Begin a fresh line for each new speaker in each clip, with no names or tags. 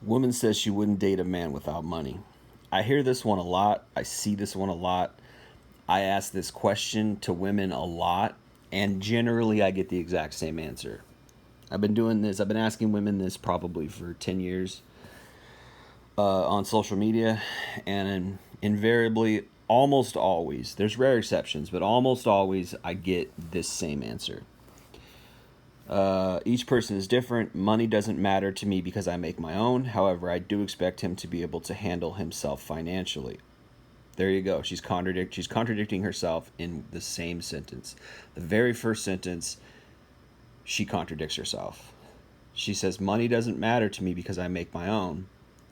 Woman says she wouldn't date a man without money. I hear this one a lot. I see this one a lot. I ask this question to women a lot, and generally I get the exact same answer. I've been doing this, I've been asking women this probably for 10 years on social media, and invariably, almost always, there's rare exceptions, but almost always I get this same answer. Each person is different. Money doesn't matter to me because I make my own. However, I do expect him to be able to handle himself financially. There you go. She's contradicting herself in the same sentence. The very first sentence, she contradicts herself. She says, "Money doesn't matter to me because I make my own.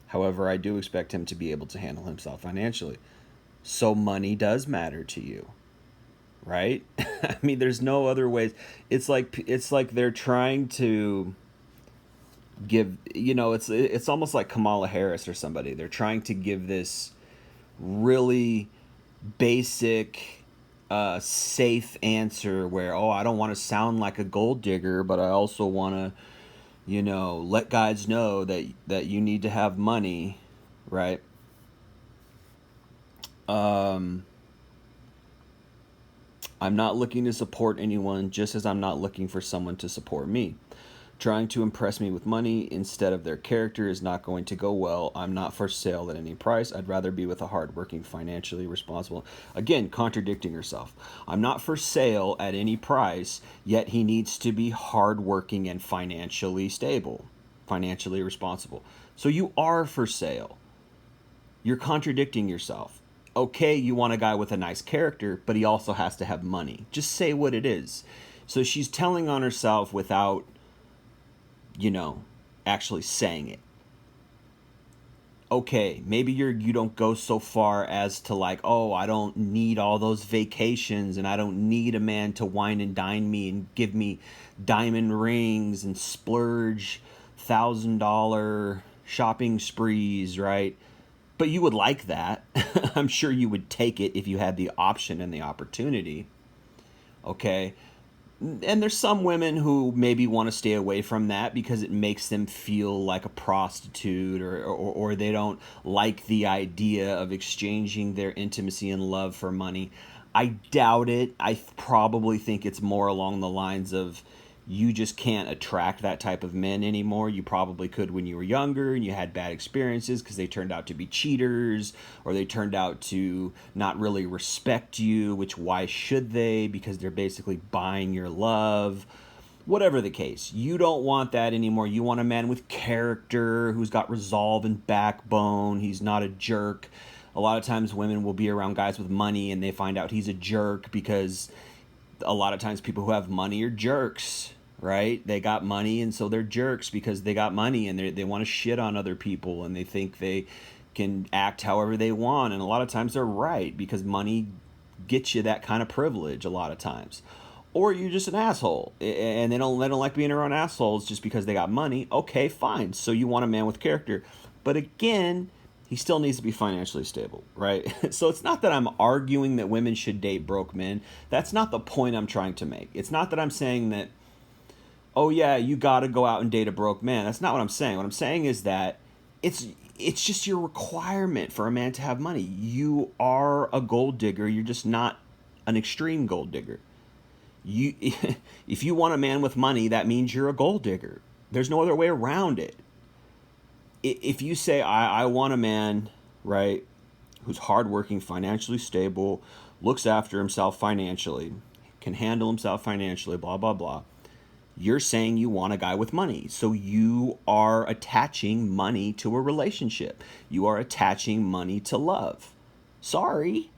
However, I do expect him to be able to handle himself financially." So money does matter to you, right? I mean, there's no other ways. It's like they're trying to give, it's almost like Kamala Harris or somebody. They're trying to give this really basic safe answer where, oh, I don't want to sound like a gold digger, but I also want to, let guys know that you need to have money, right? um I'm not looking to support anyone, just as I'm not looking for someone to support me. Trying to impress me with money instead of their character is not going to go well. I'm not for sale at any price. I'd rather be with a hardworking, financially responsible. Again, contradicting herself. I'm not for sale at any price, yet he needs to be hardworking and financially stable, financially responsible. So you are for sale. You're contradicting yourself. Okay, you want a guy with a nice character, but he also has to have money. Just say what it is. So she's telling on herself without, you know, actually saying it. Okay, maybe you don't go so far as to like, oh, I don't need all those vacations and I don't need a man to wine and dine me and give me diamond rings and splurge $1,000 shopping sprees, right? But you would like that. I'm sure you would take it if you had the option and the opportunity. Okay. And there's some women who maybe want to stay away from that because it makes them feel like a prostitute, or they don't like the idea of exchanging their intimacy and love for money. I doubt it. I probably think it's more along the lines of you just can't attract that type of men anymore. You probably could when you were younger and you had bad experiences because they turned out to be cheaters, or they turned out to not really respect you, which why should they? Because they're basically buying your love. Whatever the case, you don't want that anymore. You want a man with character, who's got resolve and backbone. He's not a jerk. A lot of times women will be around guys with money and they find out he's a jerk because a lot of times people who have money are jerks, right? They got money and so they're jerks because they got money, and they want to shit on other people and they think they can act however they want. And a lot of times they're right because money gets you that kind of privilege a lot of times. Or you're just an asshole and they don't like being around assholes just because they got money. Okay, fine. So you want a man with character. But again, he still needs to be financially stable, right? So it's not that I'm arguing that women should date broke men. That's not the point I'm trying to make. It's not that I'm saying that, oh yeah, you got to go out and date a broke man. That's not what I'm saying. What I'm saying is that it's it's just your requirement for a man to have money. You are a gold digger. You're just not an extreme gold digger. You if you want a man with money, that means you're a gold digger. There's no other way around it. If you say I want a man, right, who's hardworking, financially stable, looks after himself financially, can handle himself financially, blah blah blah, you're saying you want a guy with money. So you are attaching money to a relationship. You are attaching money to love. Sorry,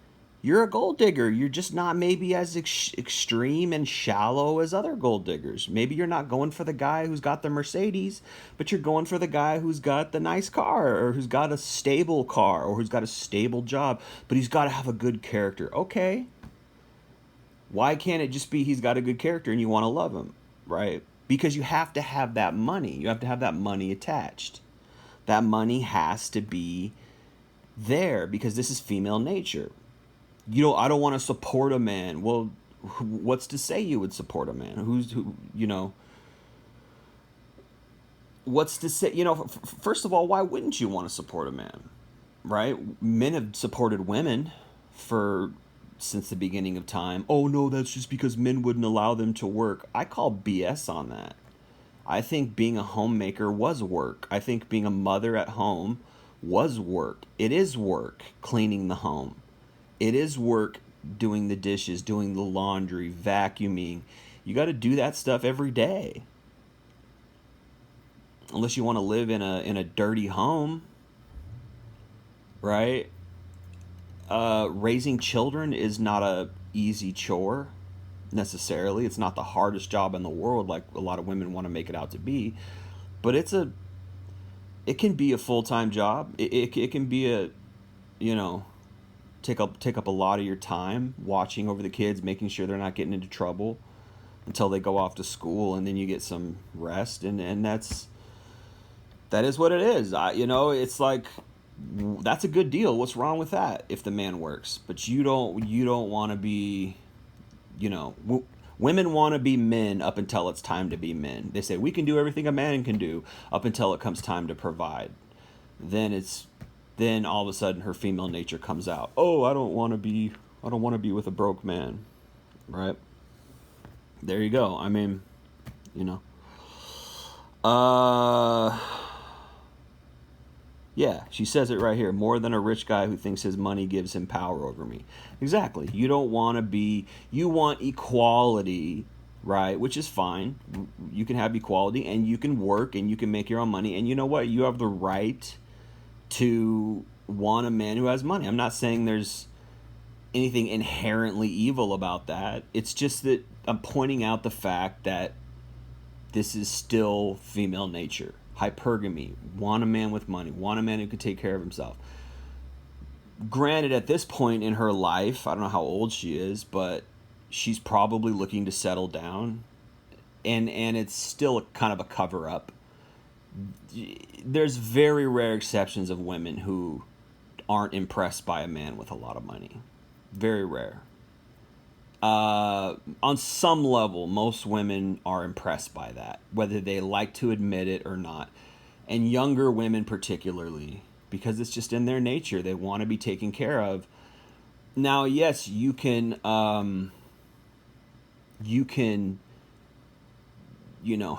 you're a gold digger. You're just not maybe as extreme and shallow as other gold diggers. Maybe you're not going for the guy who's got the Mercedes, but you're going for the guy who's got the nice car, or who's got a stable car, or who's got a stable job, but he's got to have a good character. Okay. Why can't it just be he's got a good character and you want to love him, right? Because you have to have that money. You have to have that money attached. That money has to be there because this is female nature. I don't want to support a man. Well, what's to say you would support a man who's who? what's to say, first of all, why wouldn't you want to support a man, right? Men have supported women for since the beginning of time. Oh no, that's just because men wouldn't allow them to work. I call BS on that. I think being a homemaker was work. I think being a mother at home was work. It is work cleaning the home. It is work doing the dishes, doing the laundry, vacuuming. You got to do that stuff every day. Unless you want to live in a dirty home, right? Raising children is not a easy chore necessarily. It's not the hardest job in the world like a lot of women want to make it out to be, but it can be a full-time job. It can be a, you know, take up a lot of your time watching over the kids, making sure they're not getting into trouble until they go off to school, and then you get some rest, and that is what it is. It's like that's a good deal. What's wrong with that if the man works? But you don't want to be, women want to be men up until it's time to be men. They say we can do everything a man can do up until it comes time to provide. Then all of a sudden her female nature comes out. Oh, I don't want to be with a broke man, right? There you go. I mean, you know. Uh Yeah, she says it right here. More than a rich guy who thinks his money gives him power over me. Exactly. You don't want to be, you want equality, right? Which is fine. You can have equality and you can work and you can make your own money. And you know what? You have the right to want a man who has money. I'm not saying there's anything inherently evil about that. It's just that I'm pointing out the fact that this is still female nature. Hypergamy. Want a man with money. Want a man who can take care of himself. Granted, at this point in her life, I don't know how old she is, but she's probably looking to settle down. And it's still kind of a cover up. There's very rare exceptions of women who aren't impressed by a man with a lot of money. Very rare. On some level, most women are impressed by that, whether they like to admit it or not. And younger women, particularly, because it's just in their nature, they want to be taken care of. Now, yes, you can,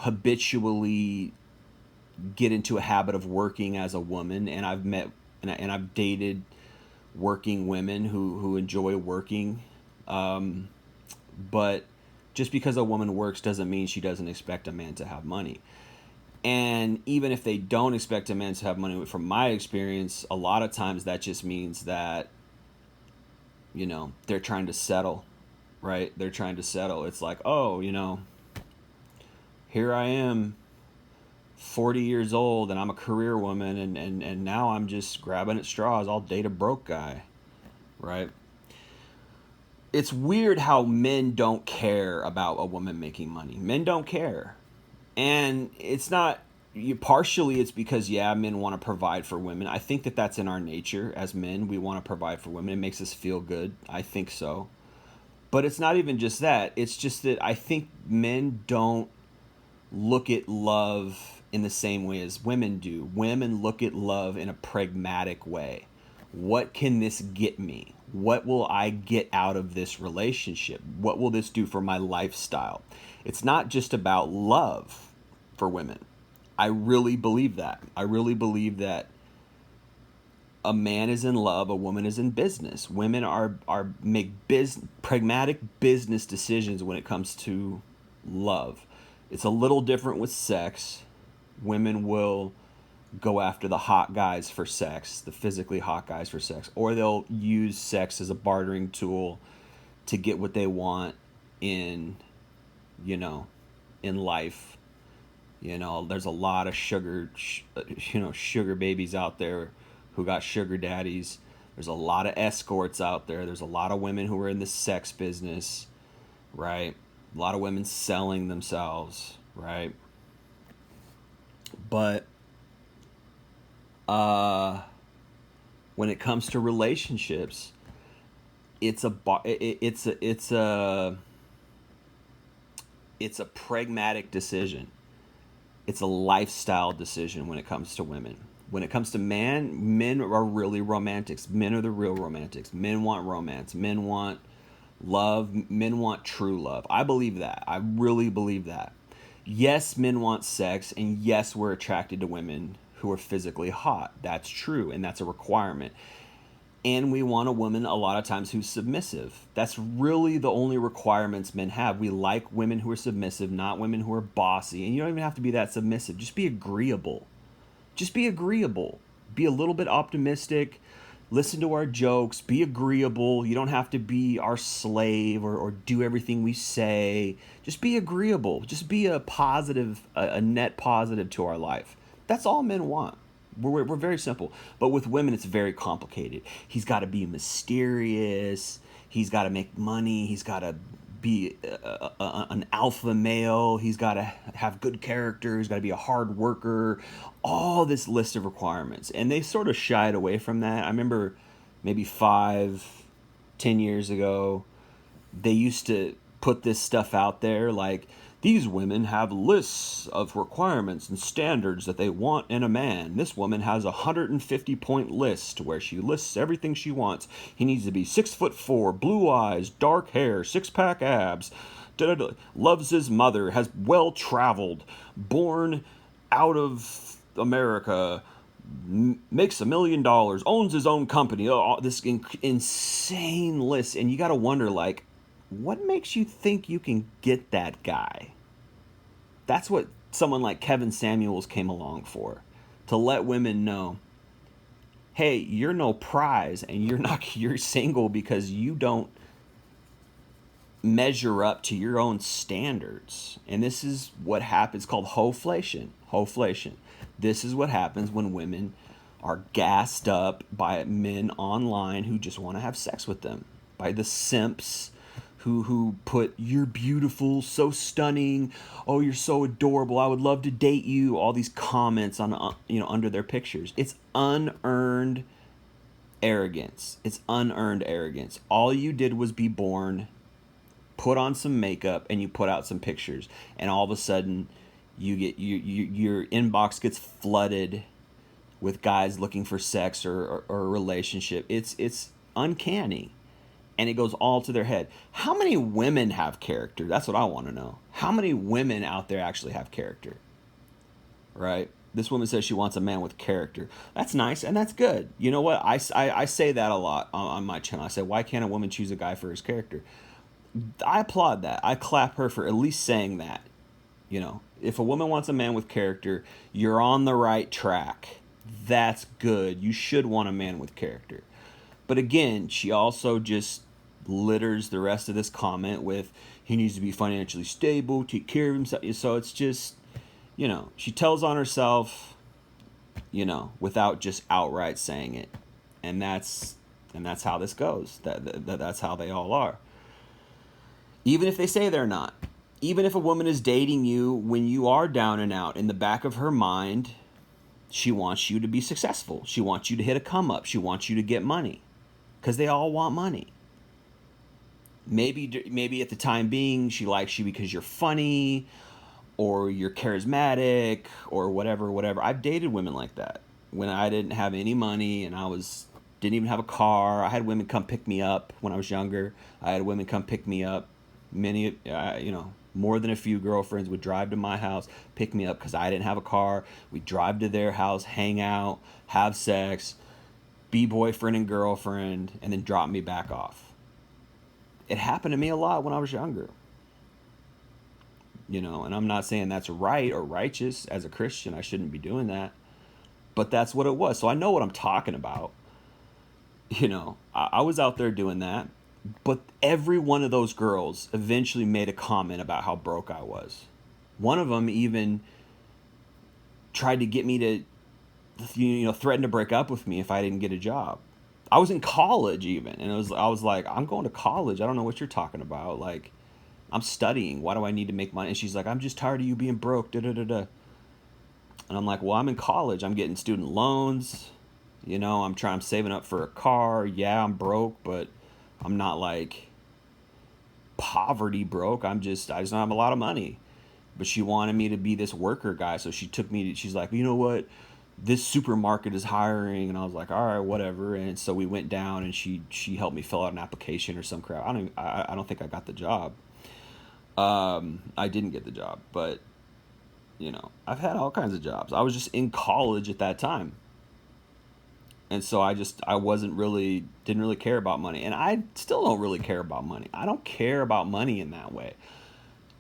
habitually get into a habit of working as a woman, and I've met and I've dated working women who enjoy working. But just because a woman works doesn't mean she doesn't expect a man to have money. And even if they don't expect a man to have money, from my experience, a lot of times that just means that, they're trying to settle, right? They're trying to settle. It's like, oh, here I am, 40 years old, and I'm a career woman, and now I'm just grabbing at straws. I'll date a broke guy, right? It's weird how men don't care about a woman making money. Men don't care. And it's not partially it's because men want to provide for women. I think that that's in our nature as men. We want to provide for women. It makes us feel good. I think so. But it's not even just that. It's just that I think men don't look at love in the same way as women do. Women look at love in a pragmatic way. What can this get me? What will I get out of this relationship? What will this do for my lifestyle? It's not just about love for women. I really believe that. I really believe that a man is in love, a woman is in business. Women are make pragmatic business decisions when it comes to love. It's a little different with sex. Women will go after the hot guys for sex, the physically hot guys for sex, or they'll use sex as a bartering tool to get what they want in, in life. There's a lot of sugar babies out there who got sugar daddies. There's a lot of escorts out there. There's a lot of women who are in the sex business, right? A lot of women selling themselves, right? But when it comes to relationships, it's a pragmatic decision. It's a lifestyle decision when it comes to women. When it comes to men are really romantics. Men are the real romantics. Men want romance. Men want love. Men want true love. I believe that. I really believe that. Yes, men want sex, and yes, we're attracted to women who are physically hot. That's true, and that's a requirement. And we want a woman a lot of times who's submissive. That's really the only requirements men have. We like women who are submissive, not women who are bossy. And you don't even have to be that submissive. Just be agreeable. Just be agreeable. Be a little bit optimistic. Listen to our jokes. Be agreeable. You don't have to be our slave or do everything we say. Just be agreeable. Just be a positive, a net positive to our life. That's all men want. We're very simple. But with women, it's very complicated. He's got to be mysterious. He's got to make money. He's got to be an alpha male. He's got to have good character. He's got to be a hard worker. All this list of requirements. And they sort of shied away from that. I remember maybe 5, 10 years ago, they used to put this stuff out there like, these women have lists of requirements and standards that they want in a man. This woman has a 150-point list where she lists everything she wants. He needs to be 6'4", blue eyes, dark hair, six-pack abs, loves his mother, has well traveled, born out of America, makes $1 million, owns his own company. This insane list, and you got to wonder, like, what makes you think you can get that guy? That's what someone like Kevin Samuels came along for, to let women know, hey, you're no prize, and you're single because you don't measure up to your own standards. And this is what happens, called hoflation. Hoflation. This is what happens when women are gassed up by men online who just want to have sex with them, by the simps who put, you're beautiful, so stunning, oh, you're so adorable, I would love to date you, all these comments on under their pictures. It's unearned arrogance. It's unearned arrogance. All you did was be born, put on some makeup, and you put out some pictures, and all of a sudden your inbox gets flooded with guys looking for sex or a relationship. It's uncanny. And it goes all to their head. How many women have character? That's what I want to know. How many women out there actually have character? Right? This woman says she wants a man with character. That's nice, and that's good. You know what? I say that a lot on my channel. I say, why can't a woman choose a guy for his character? I applaud that. I clap her for at least saying that. You know, if a woman wants a man with character, you're on the right track. That's good. You should want a man with character. But again, she also just litters the rest of this comment with, he needs to be financially stable, take care of himself. So it's just, she tells on herself, without just outright saying it. And that's how this goes. That's how they all are. Even if they say they're not. Even if a woman is dating you when you are down and out, in the back of her mind, she wants you to be successful. She wants you to hit a come up. She wants you to get money. Because they all want money. Maybe at the time being, she likes you because you're funny, or you're charismatic, or whatever. I've dated women like that. When I didn't have any money and didn't even have a car, I had women come pick me up when I was younger. I had women come pick me up. Many, more than a few girlfriends would drive to my house, pick me up because I didn't have a car. We'd drive to their house, hang out, have sex, be boyfriend and girlfriend, and then drop me back off. It happened to me a lot when I was younger. And I'm not saying that's right or righteous. As a Christian, I shouldn't be doing that. But that's what it was. So I know what I'm talking about. I was out there doing that. But every one of those girls eventually made a comment about how broke I was. One of them even tried to get me to threatened to break up with me if I didn't get a job. I was in college even, and I was like, I'm going to college. I don't know what you're talking about. Like, I'm studying. Why do I need to make money? And she's like, I'm just tired of you being broke. Da da da da. And I'm like, well, I'm in college. I'm getting student loans. I'm saving up for a car. Yeah, I'm broke, but I'm not like poverty broke. I just don't have a lot of money. but she wanted me to be this worker guy. So she took me to, she's like, you know what? This supermarket is hiring. And I was like, all right, whatever. And so we went down and she helped me fill out an application or some crap. I don't think I got the job. I didn't get the job, but I've had all kinds of jobs. I was just in college at that time. And so I wasn't really, didn't really care about money. And I still don't really care about money. I don't care about money in that way.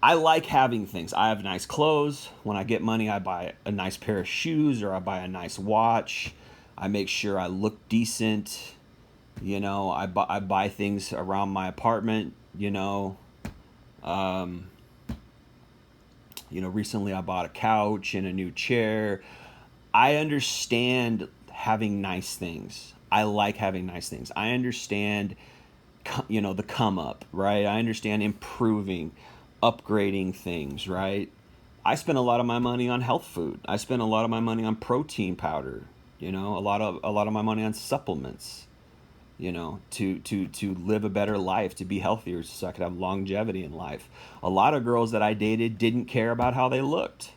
I like having things. I have nice clothes. When I get money, I buy a nice pair of shoes or I buy a nice watch. I make sure I look decent. I buy things around my apartment, Um, recently I bought a couch and a new chair. I understand having nice things. I like having nice things. I understand, the come up, right? I understand improving, upgrading things, right? I spend a lot of my money on health food. I spend a lot of my money on protein powder, a lot of my money on supplements, to live a better life, to be healthier so I could have longevity in life. A lot of girls that I dated didn't care about how they looked.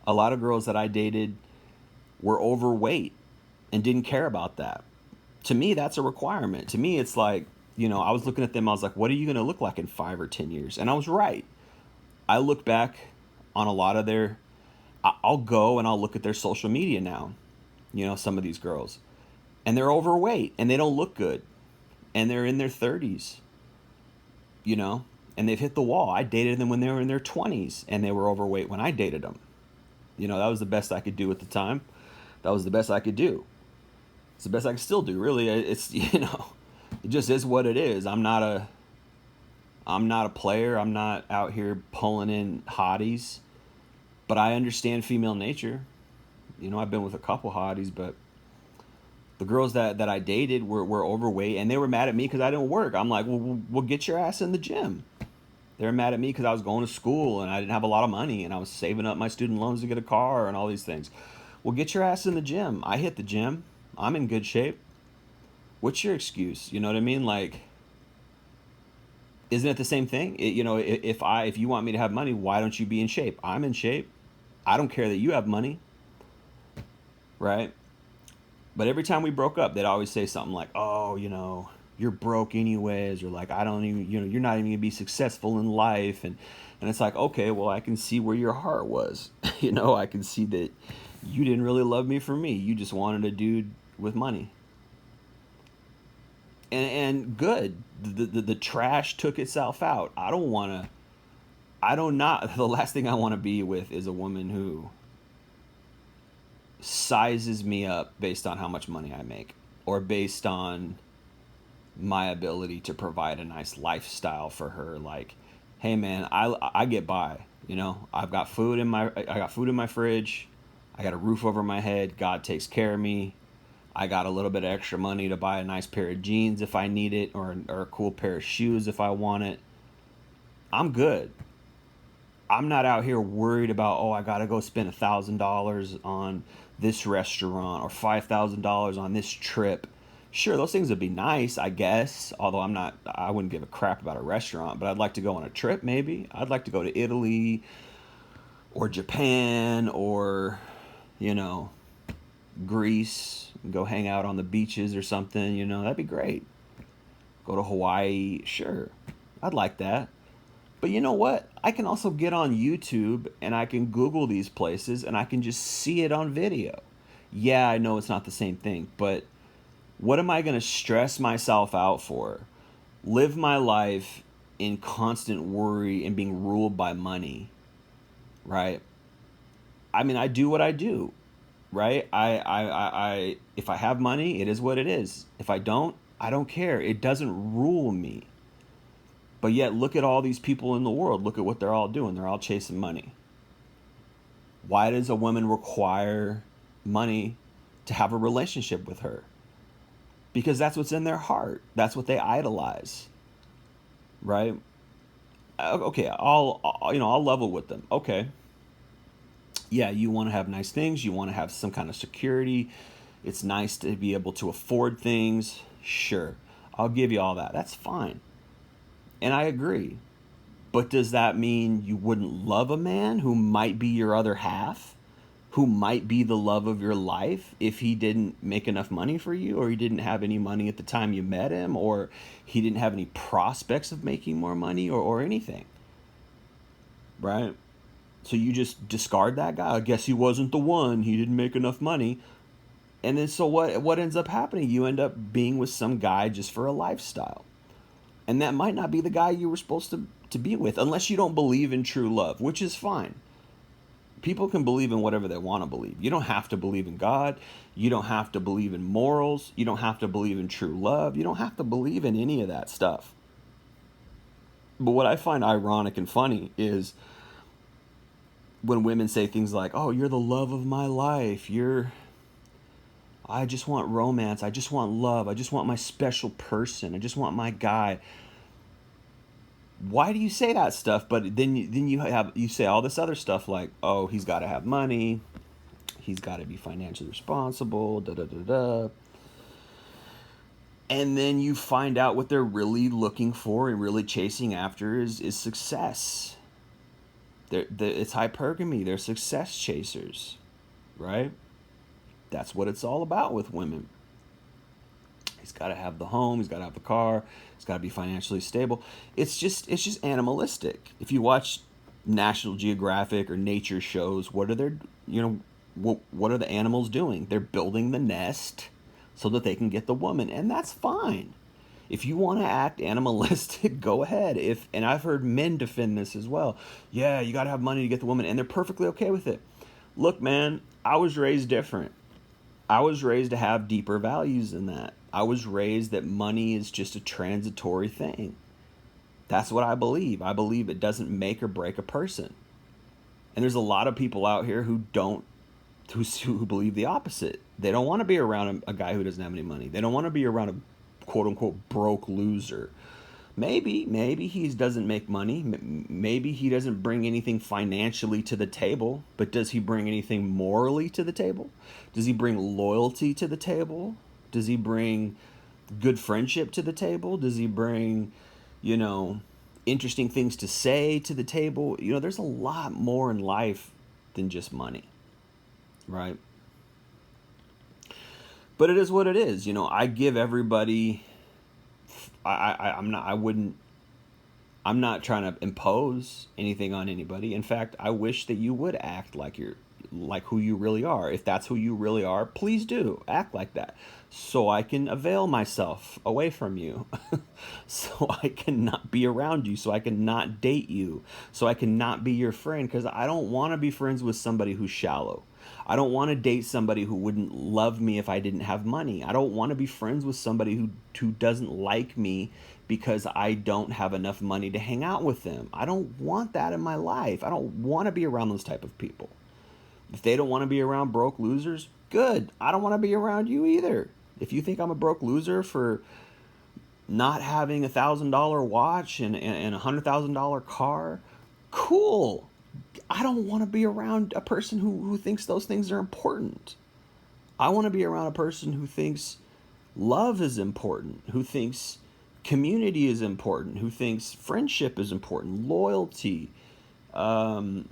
A lot of girls that I dated were overweight and didn't care about that. To me, that's a requirement. To me, it's like, I was looking at them, I was like, what are you going to look like in 5 or 10 years? And I was right. I look back on a lot of I'll go and I'll look at their social media now, some of these girls, and they're overweight and they don't look good. And they're in their 30s, you know, and they've hit the wall. I dated them when they were in their 20s and they were overweight when I dated them. That was the best I could do at the time. That was the best I could do. It's the best I can still do, really. It's, it just is what it is. I'm not a player. I'm not out here pulling in hotties, but I understand female nature. I've been with a couple hotties, but the girls that I dated were overweight and they were mad at me because I didn't work. I'm like, well, get your ass in the gym. They were mad at me because I was going to school and I didn't have a lot of money and I was saving up my student loans to get a car and all these things. Well, get your ass in the gym. I hit the gym. I'm in good shape. What's your excuse? You know what I mean? Like, isn't it the same thing? If you want me to have money, why don't you be in shape? I'm in shape. I don't care that you have money, right? But every time we broke up, they'd always say something like, "Oh, you're broke anyways," or like, "I don't even, you're not even gonna be successful in life," and it's like, okay, well, I can see where your heart was. I can see that you didn't really love me for me. You just wanted a dude with money. And good, the trash took itself out. I don't not the last thing I want to be with is a woman who sizes me up based on how much money I make or based on my ability to provide a nice lifestyle for her. Like, hey man, I get by, I've got food I got food in my fridge. I got a roof over my head. God takes care of me. I got a little bit of extra money to buy a nice pair of jeans if I need it, or a cool pair of shoes if I want it. I'm good. I'm not out here worried about, oh, I gotta go spend $1,000 on this restaurant or $5,000 on this trip. Sure, those things would be nice, I guess. Although I wouldn't give a crap about a restaurant, but I'd like to go on a trip. Maybe I'd like to go to Italy or Japan or, Greece, and go hang out on the beaches or something. That'd be great. Go to Hawaii, sure, I'd like that. But you know what? I can also get on YouTube and I can Google these places and I can just see it on video. Yeah, I know it's not the same thing, but what am I going to stress myself out for? Live my life in constant worry and being ruled by money, right? I mean, I do what I do, right? If I have money, it is what it is. If I don't, I don't care. It doesn't rule me. But yet, look at all these people in the world. Look at what they're all doing. They're all chasing money. Why does a woman require money to have a relationship with her? Because that's what's in their heart. That's what they idolize, right? Okay, I'll level with them. Okay, yeah, you want to have nice things. You want to have some kind of security. It's nice to be able to afford things. Sure, I'll give you all that. That's fine. And I agree. But does that mean you wouldn't love a man who might be your other half, who might be the love of your life, if he didn't make enough money for you, or he didn't have any money at the time you met him, or he didn't have any prospects of making more money, or anything, right? So you just discard that guy. I guess he wasn't the one. He didn't make enough money. And then so what ends up happening? You end up being with some guy just for a lifestyle. And that might not be the guy you were supposed to be with, unless you don't believe in true love, which is fine. People can believe in whatever they want to believe. You don't have to believe in God. You don't have to believe in morals. You don't have to believe in true love. You don't have to believe in any of that stuff. But what I find ironic and funny is when women say things like, "Oh, you're the love of my life. I just want romance. I just want love. I just want my special person. I just want my guy." Why do you say that stuff? But then you say all this other stuff like, "Oh, he's got to have money. He's got to be financially responsible, da da da da." And then you find out what they're really looking for and really chasing after is success. It's hypergamy. They're success chasers, right? That's what it's all about with women. He's got to have the home. He's got to have the car. He's got to be financially stable. It's just animalistic. If you watch National Geographic or nature shows, what are what are the animals doing? They're building the nest so that they can get the woman, and that's fine. If you want to act animalistic, go ahead. And I've heard men defend this as well. Yeah, you got to have money to get the woman, and they're perfectly okay with it. Look, man, I was raised different. I was raised to have deeper values than that. I was raised that money is just a transitory thing. That's what I believe. I believe it doesn't make or break a person. And there's a lot of people out here who believe the opposite. They don't want to be around a guy who doesn't have any money. They don't want to be around a quote unquote broke loser. Maybe he doesn't make money. Maybe he doesn't bring anything financially to the table, but does he bring anything morally to the table? Does he bring loyalty to the table? Does he bring good friendship to the table? Does he bring, interesting things to say to the table? There's a lot more in life than just money, right? But it is what it is. I give everybody. I'm not trying to impose anything on anybody. In fact, I wish that you would act like who you really are. If that's who you really are, please do act like that, so I can avail myself away from you, so I can not be around you, so I can not date you, so I can not be your friend, because I don't want to be friends with somebody who's shallow. I don't want to date somebody who wouldn't love me if I didn't have money. I don't want to be friends with somebody who doesn't like me because I don't have enough money to hang out with them. I don't want that in my life. I don't want to be around those type of people. If they don't want to be around broke losers, good. I don't want to be around you either. If you think I'm a broke loser for not having $1,000 watch and $100,000 car, cool. I don't want to be around a person who thinks those things are important. I want to be around a person who thinks love is important, who thinks community is important, who thinks friendship is important, loyalty, charisma,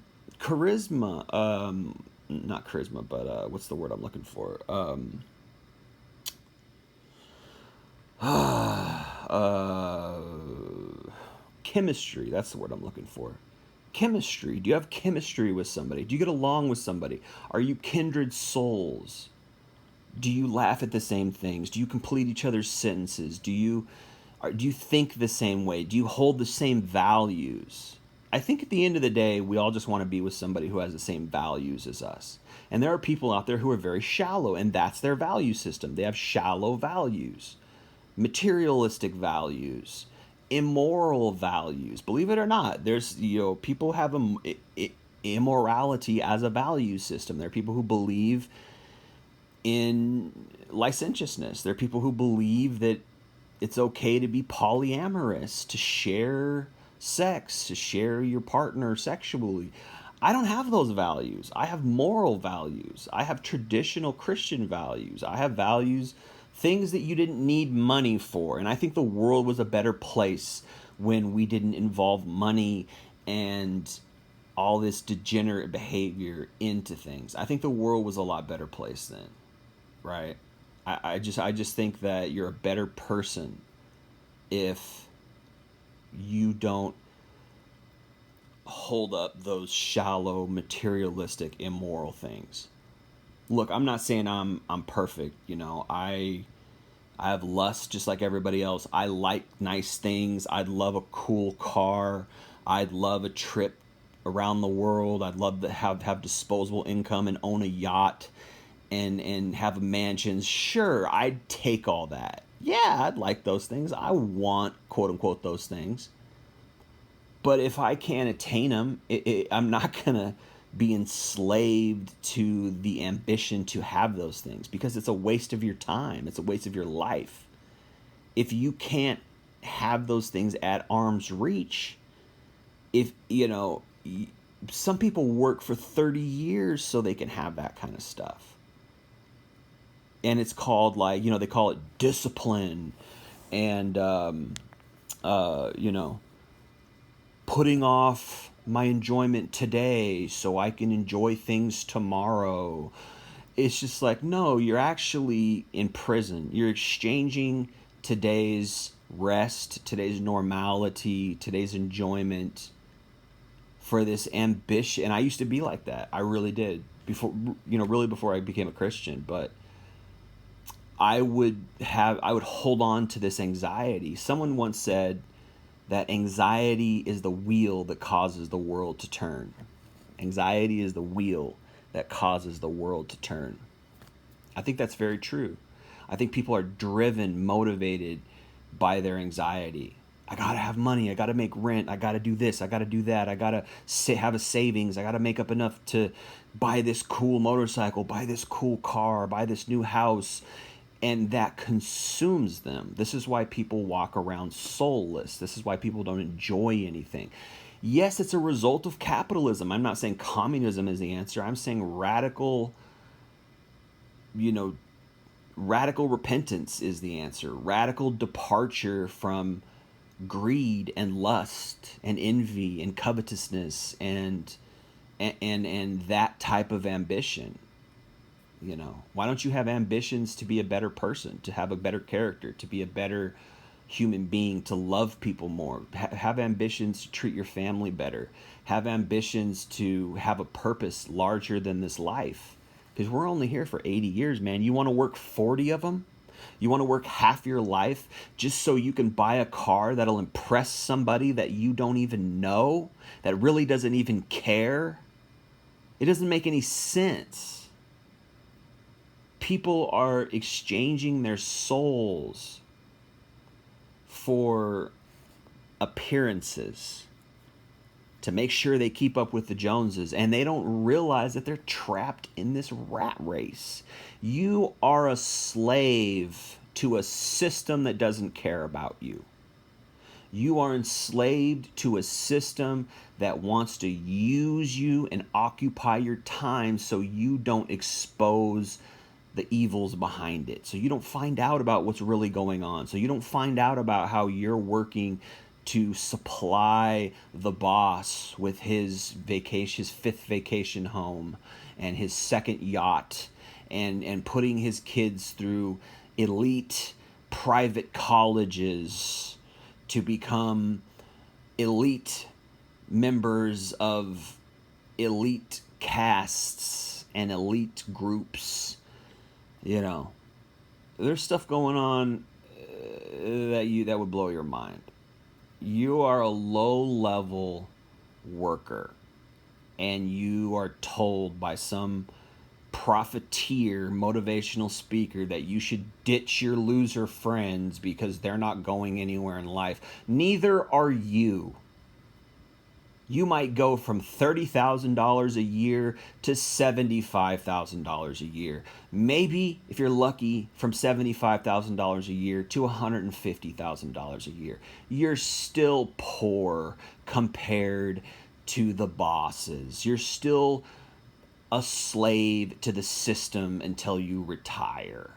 not charisma, but what's the word I'm looking for? Chemistry, that's the word I'm looking for. Chemistry. Do you have chemistry with somebody? Do you get along with somebody? Are you kindred souls? Do you laugh at the same things? Do you complete each other's sentences? Do you think the same way? Do you hold the same values? I think at the end of the day, we all just want to be with somebody who has the same values as us. And there are people out there who are very shallow, and that's their value system. They have shallow values, materialistic values, immoral values. Believe it or not, there's people have immorality as a value system. There are people who believe in licentiousness. There are people who believe that it's okay to be polyamorous, to share sex, to share your partner sexually. I don't have those values. I have moral values. I have traditional Christian values. I have values, things that you didn't need money for. And I think the world was a better place when we didn't involve money and all this degenerate behavior into things. I think the world was a lot better place then, right? I just think that you're a better person if you don't hold up those shallow, materialistic, immoral things. Look, I'm not saying I'm perfect, you know. I have lust just like everybody else. I like nice things. I'd love a cool car. I'd love a trip around the world. I'd love to have disposable income and own a yacht and have mansions. Sure, I'd take all that. Yeah, I'd like those things. I want, quote unquote, those things. But if I can't attain them, I'm not going to be enslaved to the ambition to have those things, because it's a waste of your time. It's a waste of your life. If you can't have those things at arm's reach, if, you know, some people work for 30 years so they can have that kind of stuff. And it's called, like, you know, they call it discipline and, you know, putting off my enjoyment today so I can enjoy things tomorrow. It's just like, no, you're actually in prison. You're exchanging today's rest, today's normality, today's enjoyment for this ambition. And I used to be like that. I really did. Before, you know, really before I became a Christian. But I would hold on to this anxiety. Someone once said that anxiety is the wheel that causes the world to turn. Anxiety is the wheel that causes the world to turn. I think that's very true. I think people are driven, motivated by their anxiety. I gotta have money. I gotta make rent. I gotta do this. I gotta do that. I gotta have a savings. I gotta make up enough to buy this cool motorcycle, buy this cool car, buy this new house. And that consumes them. This is why people walk around soulless. This is why people don't enjoy anything. Yes, it's a result of capitalism. I'm not saying communism is the answer. I'm saying radical, you know, radical repentance is the answer. Radical departure from greed and lust and envy and covetousness and that type of ambition. You know, why don't you have ambitions to be a better person, to have a better character, to be a better human being, to love people more, have ambitions to treat your family better, have ambitions to have a purpose larger than this life? Because we're only here for 80 years, man. You want to work 40 of them? You want to work half your life just so you can buy a car that'll impress somebody that you don't even know, that really doesn't even care? It doesn't make any sense. People are exchanging their souls for appearances to make sure they keep up with the Joneses, and they don't realize that they're trapped in this rat race. You are a slave to a system that doesn't care about you. You are enslaved to a system that wants to use you and occupy your time so you don't expose the evils behind it. So you don't find out about what's really going on. So you don't find out about how you're working to supply the boss with his vacation, his 5th vacation home and his 2nd yacht, and putting his kids through elite private colleges to become elite members of elite casts and elite groups. You know, there's stuff going on that would blow your mind. You are a low-level worker, and you are told by some profiteer motivational speaker that you should ditch your loser friends because they're not going anywhere in life. Neither are you. You might go from $30,000 a year to $75,000 a year. Maybe, if you're lucky, from $75,000 a year to $150,000 a year. You're still poor compared to the bosses. You're still a slave to the system until you retire.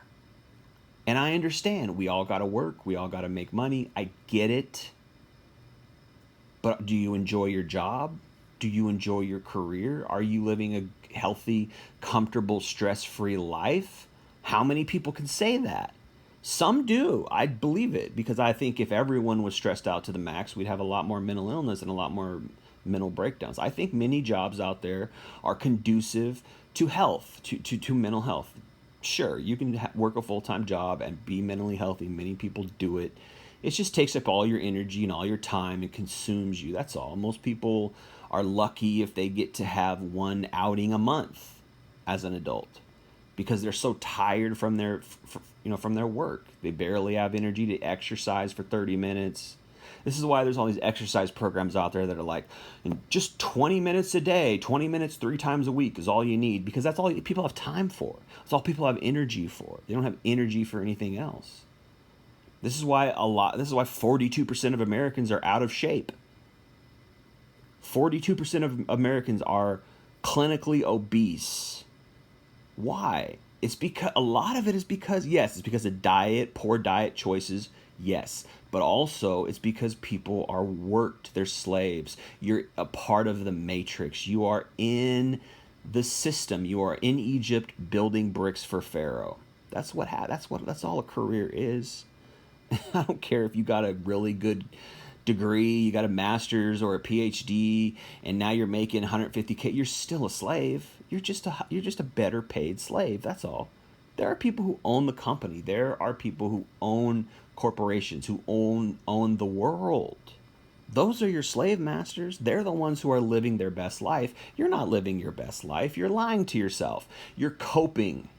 And I understand, we all got to work. We all got to make money. I get it. But do you enjoy your job? Do you enjoy your career? Are you living a healthy, comfortable, stress-free life? How many people can say that? Some do. I believe it because I think if everyone was stressed out to the max, we'd have a lot more mental illness and a lot more mental breakdowns. I think many jobs out there are conducive to health, to mental health. Sure, you can work a full-time job and be mentally healthy. Many people do it. It just takes up all your energy and all your time and consumes you. That's all. Most people are lucky if they get to have one outing a month as an adult because they're so tired from their from their work. They barely have energy to exercise for 30 minutes. This is why there's all these exercise programs out there that are like, just 20 minutes a day, 20 minutes 3 times a week is all you need, because that's all people have time for. That's all people have energy for. They don't have energy for anything else. This is why 42% of Americans are out of shape. 42% of Americans are clinically obese. Why? It's because a lot of it is because, yes, it's because of diet, poor diet choices, yes, but also it's because people are worked. They're slaves. You're a part of the matrix. You are in the system. You are in Egypt building bricks for Pharaoh. That's all a career is. I don't care if you got a really good degree, you got a master's or a PhD, and now you're making 150K. You're still a slave. You're just a better paid slave. That's all. There are people who own the company. There are people who own corporations, who own the world. Those are your slave masters. They're the ones who are living their best life. You're not living your best life. You're lying to yourself. You're coping.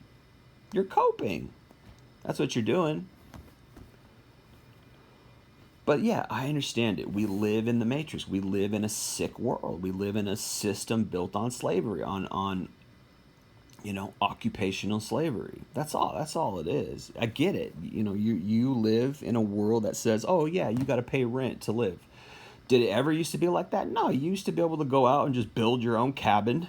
You're coping. That's what you're doing. But yeah, I understand it. We live in the matrix. We live in a sick world. We live in a system built on slavery, on occupational slavery. That's all it is. I get it. You live in a world that says, "Oh yeah, you got to pay rent to live." Did it ever used to be like that? No, you used to be able to go out and just build your own cabin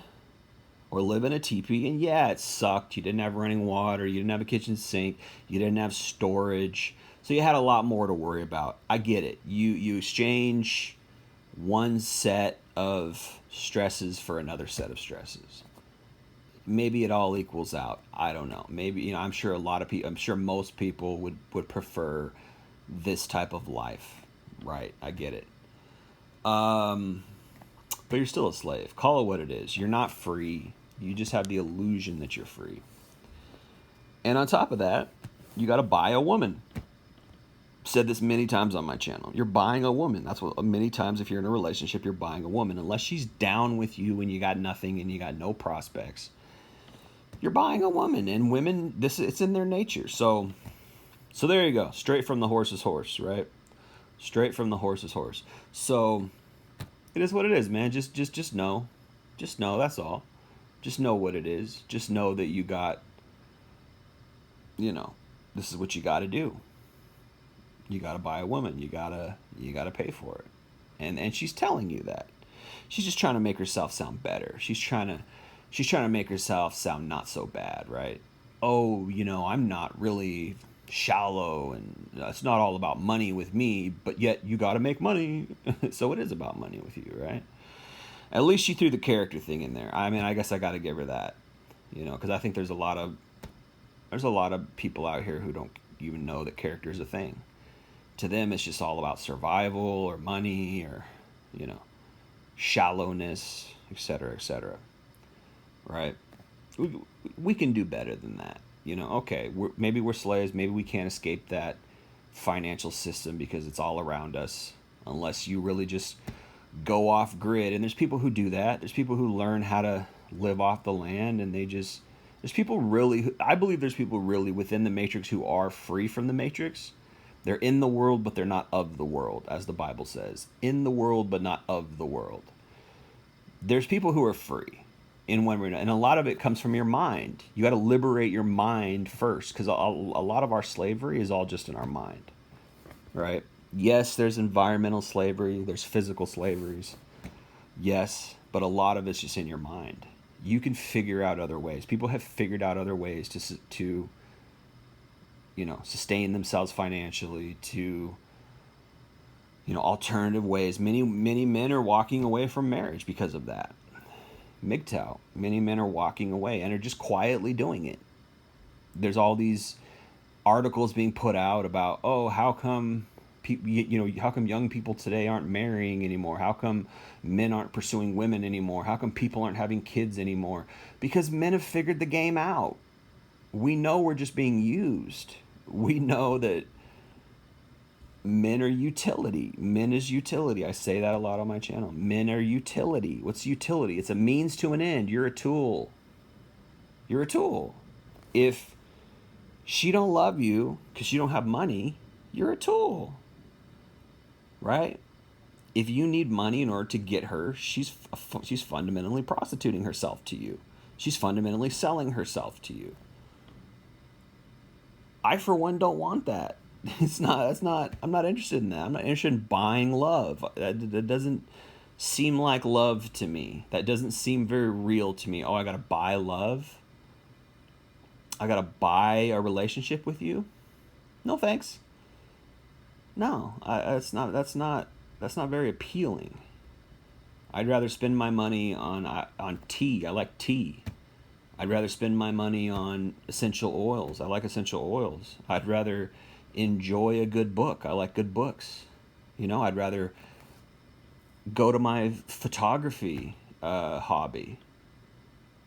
or live in a teepee, and yeah, it sucked. You didn't have running water, you didn't have a kitchen sink, you didn't have storage. So you had a lot more to worry about. I get it. You exchange one set of stresses for another set of stresses. Maybe it all equals out. I don't know. Maybe I'm sure most people would prefer this type of life. Right. I get it. But you're still a slave. Call it what it is. You're not free. You just have the illusion that you're free. And on top of that, you got to buy a woman. Said this many times on my channel. You're buying a woman. That's what many times if you're in a relationship, you're buying a woman. Unless she's down with you and you got nothing and you got no prospects, you're buying a woman. And women, it's in their nature. So there you go. Straight from the horse's horse, right? Straight from the horse's horse. So it is what it is, man. Just know. Just know, that's all. Just know what it is. Just know that you got, this is what you got to do. You got to buy a woman. You got to pay for it. And she's telling you that. She's just trying to make herself sound better. She's trying to make herself sound not so bad, right? Oh, I'm not really shallow and it's not all about money with me, but yet you got to make money. So it is about money with you, right? At least she threw the character thing in there. I mean, I guess I got to give her that, because I think there's a lot of people out here who don't even know that character is a thing. To them, it's just all about survival or money or, shallowness, etc., right? We can do better than that. Okay, maybe we're slaves. Maybe we can't escape that financial system because it's all around us, unless you really just go off grid. And there's people who do that. There's people who learn how to live off the land, and there's people really, I believe there's people really within the matrix who are free from the matrix. They're in the world, but they're not of the world, as the Bible says. In the world, but not of the world. There's people who are free in one way, and a lot of it comes from your mind. You got to liberate your mind first, because a lot of our slavery is all just in our mind, right? Yes, there's environmental slavery, there's physical slaveries, yes, but a lot of it's just in your mind. You can figure out other ways. People have figured out other ways to sustain themselves financially, to Alternative ways. Many men are walking away from marriage because of that. MGTOW. Many men are walking away and are just quietly doing it. There's all these articles being put out about, oh, how come how come young people today aren't marrying anymore? How come men aren't pursuing women anymore? How come people aren't having kids anymore? Because men have figured the game out. We know we're just being used. We know that men are utility. Men is utility. I say that a lot on my channel. Men are utility. What's utility? It's a means to an end. You're a tool. You're a tool. If she don't love you because you don't have money, you're a tool. Right? If you need money in order to get her, she's fundamentally prostituting herself to you. She's fundamentally selling herself to you. I, for one, don't want that. I'm not interested in that. I'm not interested in buying love. That doesn't seem like love to me. That doesn't seem very real to me. Oh, I gotta buy love? I gotta buy a relationship with you? No thanks. No, that's not very appealing. I'd rather spend my money on tea. I like tea. I'd rather spend my money on essential oils. I like essential oils. I'd rather enjoy a good book. I like good books. I'd rather go to my photography hobby.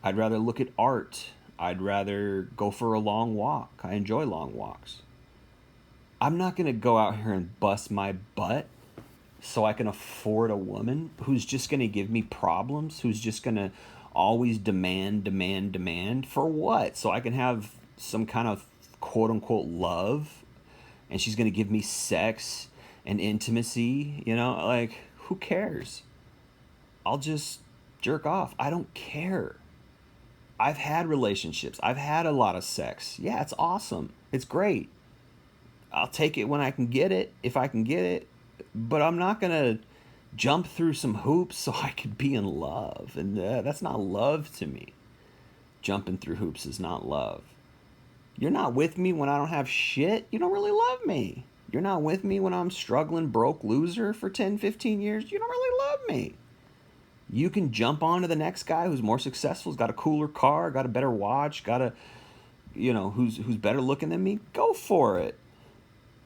I'd rather look at art. I'd rather go for a long walk. I enjoy long walks. I'm not going to go out here and bust my butt so I can afford a woman who's just going to give me problems, who's just going to always demand for what? So I can have some kind of quote unquote love, and she's going to give me sex and intimacy, like, who cares? I'll just jerk off. I don't care. I've had relationships. I've had a lot of sex. Yeah, it's awesome. It's great. I'll take it when I can get it, if I can get it, but I'm not going to jump through some hoops so I could be in love. And that's not love to me. Jumping through hoops is not love. You're not with me when I don't have shit. You don't really love me. You're not with me when I'm struggling, broke loser for 10, 15 years. You don't really love me. You can jump on to the next guy who's more successful, has got a cooler car, got a better watch, got a, who's better looking than me. Go for it.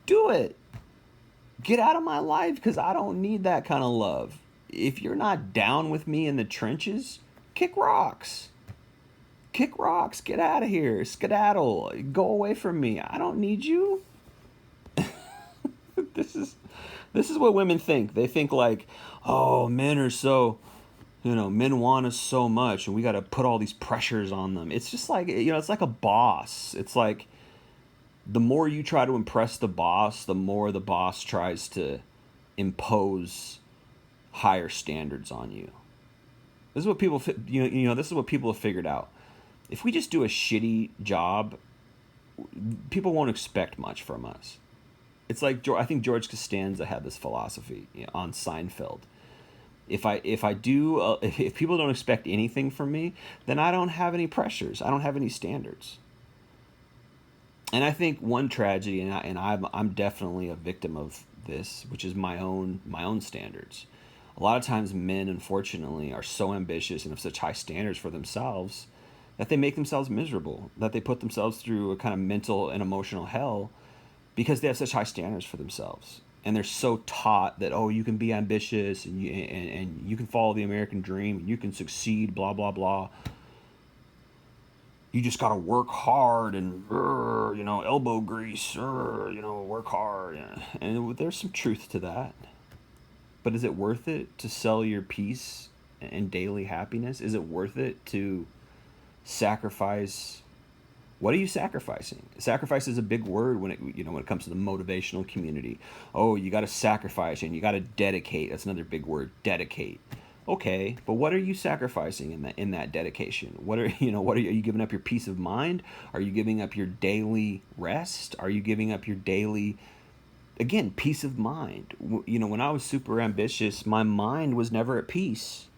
Do it. Get out of my life, because I don't need that kind of love. If you're not down with me in the trenches, kick rocks. Kick rocks. Get out of here. Skedaddle. Go away from me. I don't need you. This is what women think. They think like, oh, men are so, men want us so much, and we got to put all these pressures on them. It's just like, it's like a boss. It's like, the more you try to impress the boss, the more the boss tries to impose higher standards on you. This is what people, this is what people have figured out. If we just do a shitty job, people won't expect much from us. It's like, I think George Costanza had this philosophy on Seinfeld. If people don't expect anything from me, then I don't have any pressures. I don't have any standards. And I think one tragedy, and I'm definitely a victim of this, which is my own standards. A lot of times men, unfortunately, are so ambitious and have such high standards for themselves that they make themselves miserable, that they put themselves through a kind of mental and emotional hell because they have such high standards for themselves. And they're so taught that, oh, you can be ambitious and you can follow the American dream, and you can succeed, blah, blah, blah. You just got to work hard and, elbow grease, work hard. And there's some truth to that. But is it worth it to sell your peace and daily happiness? Is it worth it to sacrifice? What are you sacrificing? Sacrifice is a big word when it comes to the motivational community. Oh, you got to sacrifice and you got to dedicate. That's another big word, dedicate. Okay, but what are you sacrificing in that dedication? Are you giving up your peace of mind? Are you giving up your daily rest? Are you giving up your daily, again, peace of mind? When I was super ambitious, my mind was never at peace.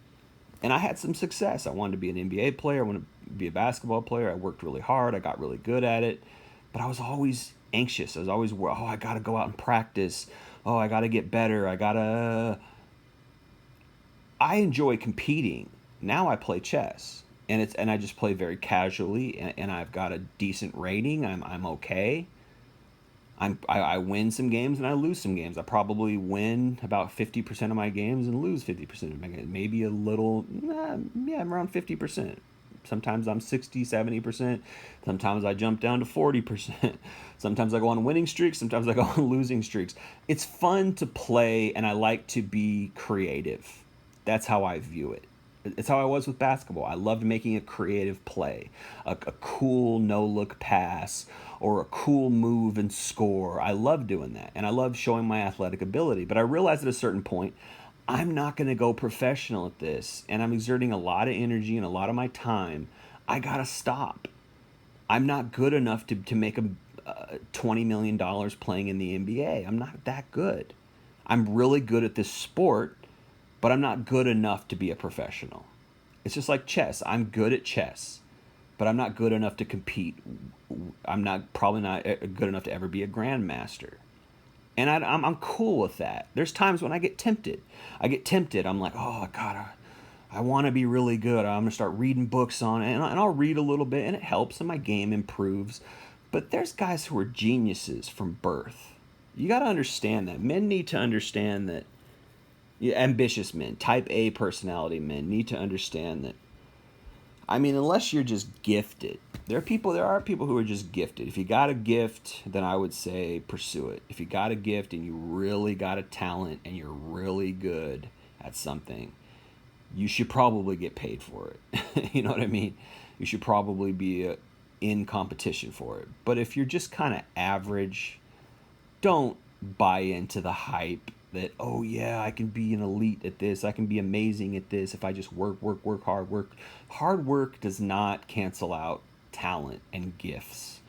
And I had some success. I wanted to be an NBA player. I wanted to be a basketball player. I worked really hard. I got really good at it. But I was always anxious. I was always, I got to go out and practice. oh, I got to get better. I enjoy competing. Now I play chess, and I just play very casually, and I've got a decent rating. I'm okay. I win some games and I lose some games. I probably win about 50% of my games and lose 50% of my games. Maybe a little, yeah, I'm around 50%. Sometimes I'm 60, 70%. Sometimes I jump down to 40%. Sometimes I go on winning streaks. Sometimes I go on losing streaks. It's fun to play, and I like to be creative. That's how I view it. It's how I was with basketball. I loved making a creative play, a cool no look pass, or a cool move and score. I love doing that, and I love showing my athletic ability. But I realized at a certain point, I'm not going to go professional at this, and I'm exerting a lot of energy and a lot of my time. I got to stop. I'm not good enough to make $20 million playing in the NBA. I'm not that good. I'm really good at this sport, but I'm not good enough to be a professional. It's just like chess. I'm good at chess, but I'm not good enough to compete. I'm not probably not good enough to ever be a grandmaster. And I'm cool with that. There's times when I get tempted. I'm like, oh God, I want to be really good. I'm gonna start reading books on it, and I'll read a little bit, and it helps, and my game improves. But there's guys who are geniuses from birth. You got to understand that. Men need to understand that. Yeah, ambitious men, type A personality men need to understand that. I mean, unless you're just gifted, there are people who are just gifted. If you got a gift, then I would say pursue it. If you got a gift and you really got a talent and you're really good at something, you should probably get paid for it. You know what I mean? You should probably be in competition for it. But if you're just kind of average, don't buy into the hype that, oh yeah, I can be an elite at this, I can be amazing at this if I just work hard. Hard work does not cancel out talent and gifts.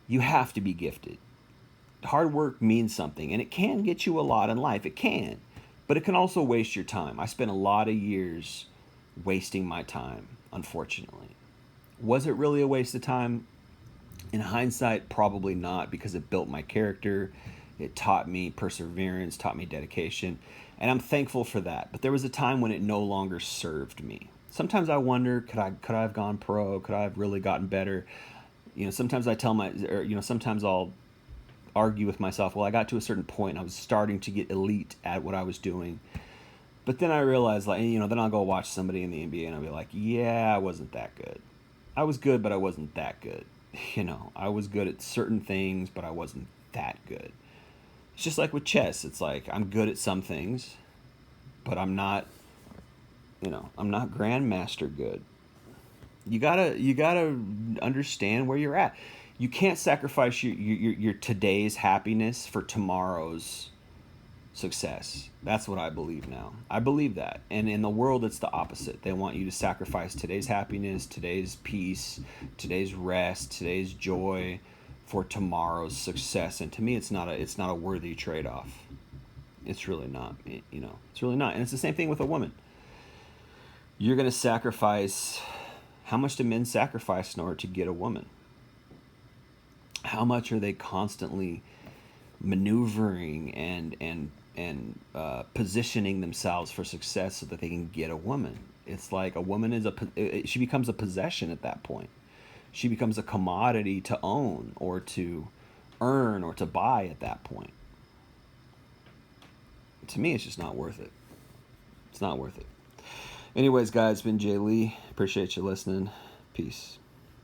You have to be gifted. Hard work means something, and it can get you a lot in life. It can, but it can also waste your time. I spent a lot of years wasting my time, unfortunately. Was it really a waste of time? In hindsight, probably not, because it built my character. It taught me perseverance, taught me dedication, and I'm thankful for that. But there was a time when it no longer served me. Sometimes I wonder, could I have gone pro? Could I have really gotten better? Sometimes I tell my, or sometimes I'll argue with myself. Well, I got to a certain point, and I was starting to get elite at what I was doing. But then I realized, like, then I'll go watch somebody in the NBA, and I'll be like, yeah, I wasn't that good. I was good, but I wasn't that good. I was good at certain things, but I wasn't that good. It's just like with chess. It's like I'm good at some things, but I'm not grandmaster good. You gotta understand where you're at. You can't sacrifice your today's happiness for tomorrow's success. That's what I believe now. I believe that. And in the world, it's the opposite. They want you to sacrifice today's happiness, today's peace, today's rest, today's joy for tomorrow's success. And to me, it's not a worthy trade-off. It's really not. It's really not. And it's the same thing with a woman. You're going to sacrifice. How much do men sacrifice in order to get a woman? How much are they constantly maneuvering and positioning themselves for success so that they can get a woman? It's like a woman she becomes a possession at that point. She becomes a commodity to own or to earn or to buy at that point. To me, it's just not worth it. It's not worth it. Anyways, guys, it's been Jay Lee. Appreciate you listening. Peace.